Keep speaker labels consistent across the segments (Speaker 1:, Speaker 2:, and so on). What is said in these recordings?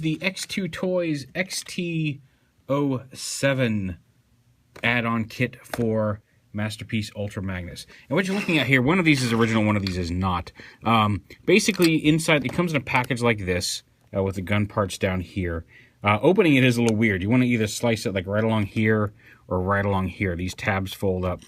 Speaker 1: is the X2Toys XT007 add-on kit for Masterpiece Ultra Magnus. And what you're looking at here, one of these is original, one of these is not. Basically, inside, it comes in a package like this, with the gun parts down here. Opening it is a little weird. You want to either slice it like right along here or right along here. These tabs fold up.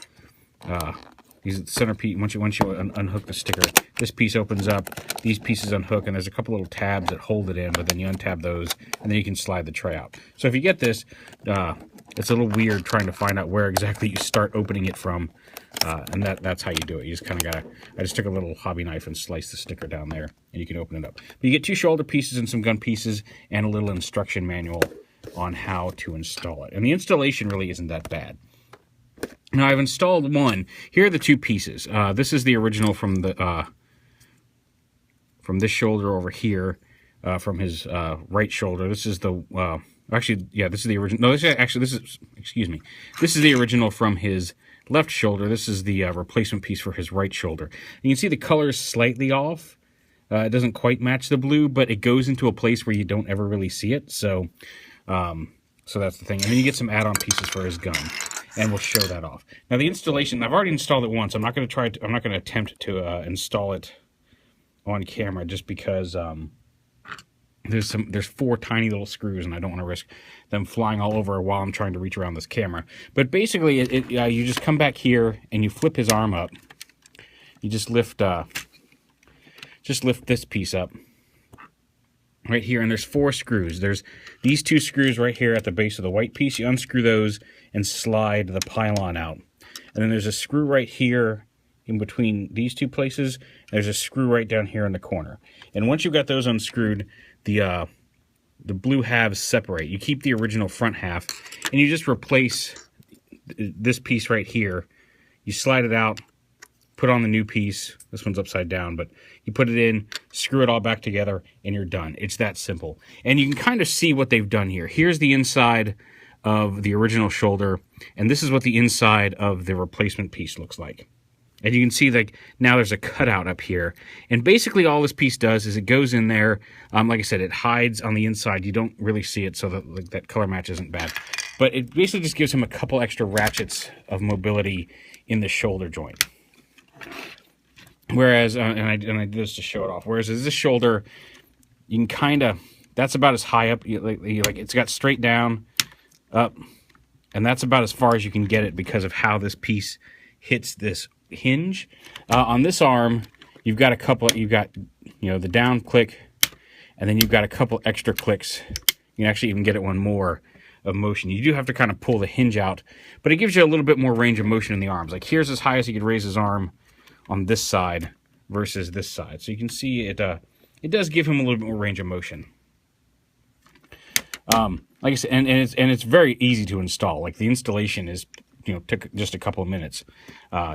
Speaker 1: These centerpiece, once you unhook the sticker, this piece opens up, these pieces unhook, and there's a couple little tabs that hold it in, but then you untab those, and then you can slide the tray out. So if you get this, it's a little weird trying to find out where exactly you start opening it from, and that's how you do it. You just kind of gotta, I just took a little hobby knife and sliced the sticker down there, and you can open it up. But you get two shoulder pieces and some gun pieces, and a little instruction manual on how to install it. And the installation really isn't that bad. Now, I've installed one. Here are the two pieces. This is the original from the from this shoulder over here, from his right shoulder. This is the actually, yeah, this is the original. No, this is excuse me. This is the original from his left shoulder. This is the replacement piece for his right shoulder. You can see the color is slightly off. It doesn't quite match the blue, but it goes into a place where you don't ever really see it. So, so that's the thing. And then you get some add-on pieces for his gun. And we'll show that off. Now the installation, I've already installed it once. I'm not going to attempt to install it on camera just because there's four tiny little screws and I don't want to risk them flying all over while I'm trying to reach around this camera. But basically, you just come back here and you flip his arm up. You just lift this piece up right here, and there's four screws. There's these two screws right here at the base of the white piece. You unscrew those and slide the pylon out. And then there's a screw right here in between these two places. There's a screw right down here in the corner. And once you've got those unscrewed, the blue halves separate. You keep the original front half, and you just replace this piece right here. You slide it out, put on the new piece. This one's upside down, but you put it in, screw it all back together, and you're done. It's that simple. And you can kind of see what they've done here. Here's the inside of the original shoulder, and this is what the inside of the replacement piece looks like. And you can see that now there's a cutout up here. And basically all this piece does is it goes in there. Like I said, it hides on the inside. You don't really see it, so that color match isn't bad. But it basically just gives him a couple extra ratchets of mobility in the shoulder joint. Whereas, and I did this to show it off. Whereas this shoulder, you can kind of, that's about as high up, like it's got straight down, up, and that's about as far as you can get it because of how this piece hits this hinge. On this arm, you've got the down click, and then you've got a couple extra clicks. You can actually even get it one more of motion. You do have to kind of pull the hinge out, but it gives you a little bit more range of motion in the arms. Like here's as high as he could raise his arm on this side versus this side. So you can see it does give him a little bit more range of motion. Like I said, and it's very easy to install. Like the installation is, took just a couple of minutes.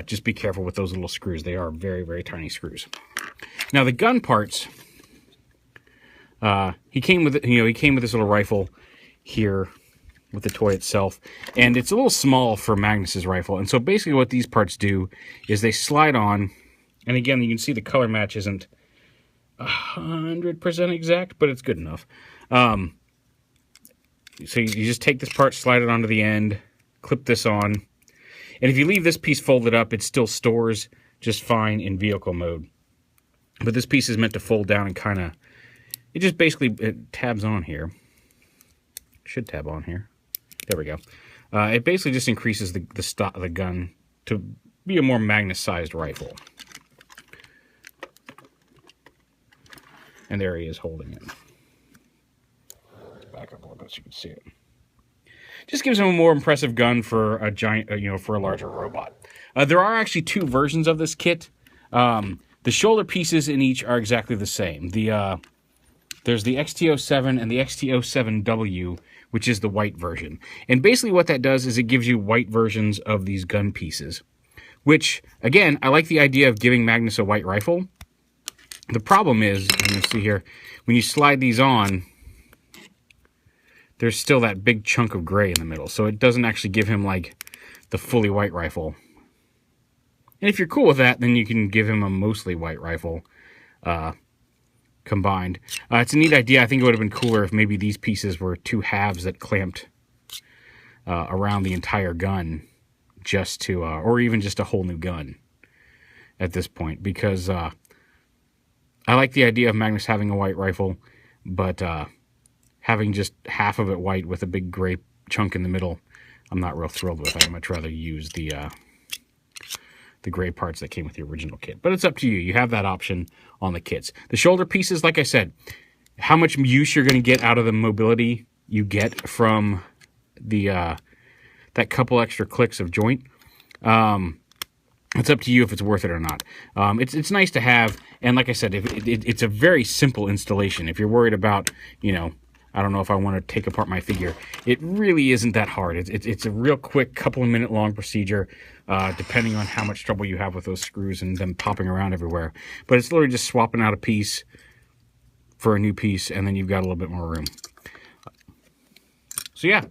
Speaker 1: Just be careful with those little screws. They are very, very tiny screws. Now the gun parts, he came with this little rifle here with the toy itself, and it's a little small for Magnus's rifle. And so basically what these parts do is they slide on, and again, you can see the color match isn't 100% exact, but it's good enough. So you just take this part, slide it onto the end, clip this on, and if you leave this piece folded up, it still stores just fine in vehicle mode. But this piece is meant to fold down and kind of, it tabs on here. Should tab on here. There we go. It basically just increases the gun to be a more Magnus-sized rifle. And there he is holding it. Back up a little bit so you can see it. Just gives him a more impressive gun for a giant, for a larger robot. There are actually two versions of this kit. The shoulder pieces in each are exactly the same. There's the XT007 and the XT007W, which is the white version. And basically what that does is it gives you white versions of these gun pieces. Which, again, I like the idea of giving Magnus a white rifle. The problem is, you can see here, when you slide these on, there's still that big chunk of gray in the middle. So it doesn't actually give him, like, the fully white rifle. And if you're cool with that, then you can give him a mostly white rifle. combined. It's a neat idea. I think it would have been cooler if maybe these pieces were two halves that clamped around the entire gun, just to, or even just a whole new gun at this point, because I like the idea of Magnus having a white rifle, but having just half of it white with a big gray chunk in the middle, I'm not real thrilled with. I'd much rather use the gray parts that came with the original kit. But it's up to you. You have that option on the kits. The shoulder pieces, like I said, how much use you're going to get out of the mobility you get from the that couple extra clicks of joint, it's up to you if it's worth it or not. It's nice to have, and like I said, it's a very simple installation. If you're worried about, you know, I don't know if I want to take apart my figure, it really isn't that hard. It's a real quick, couple of minute long procedure, depending on how much trouble you have with those screws and them popping around everywhere. But it's literally just swapping out a piece for a new piece, and then you've got a little bit more room. So yeah,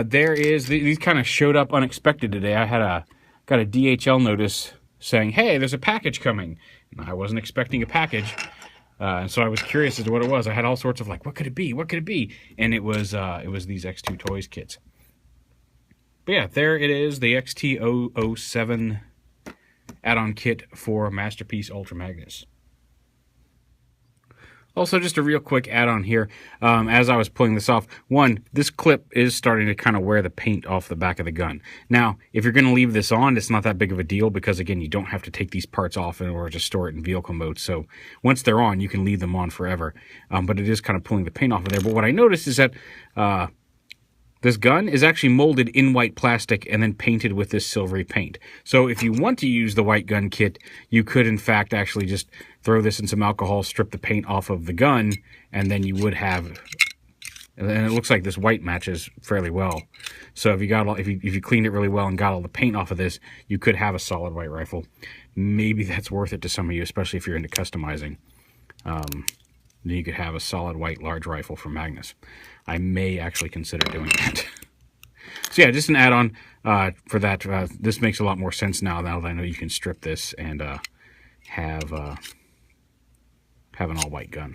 Speaker 1: there is, these kind of showed up unexpected today. I had got a DHL notice saying, hey, there's a package coming. And I wasn't expecting a package. And so I was curious as to what it was. I had all sorts of like, what could it be? What could it be? And it was these X2Toys kits. But yeah, there it is, the XT007 add-on kit for Masterpiece Ultra Magnus. Also, just a real quick add-on here. As I was pulling this off, one, this clip is starting to kind of wear the paint off the back of the gun. Now, if you're going to leave this on, it's not that big of a deal because, again, you don't have to take these parts off in order to store it in vehicle mode. So once they're on, you can leave them on forever. But it is kind of pulling the paint off of there. But what I noticed is that this gun is actually molded in white plastic and then painted with this silvery paint. So if you want to use the white gun kit, you could in fact actually just throw this in some alcohol, strip the paint off of the gun, and then you would have, and it looks like this white matches fairly well. So if you got if you cleaned it really well and got all the paint off of this, you could have a solid white rifle. Maybe that's worth it to some of you, especially if you're into customizing. Then you could have a solid white large rifle from Magnus. I may actually consider doing that. So yeah, just an add-on for that. This makes a lot more sense now that I know you can strip this and have an all-white gun.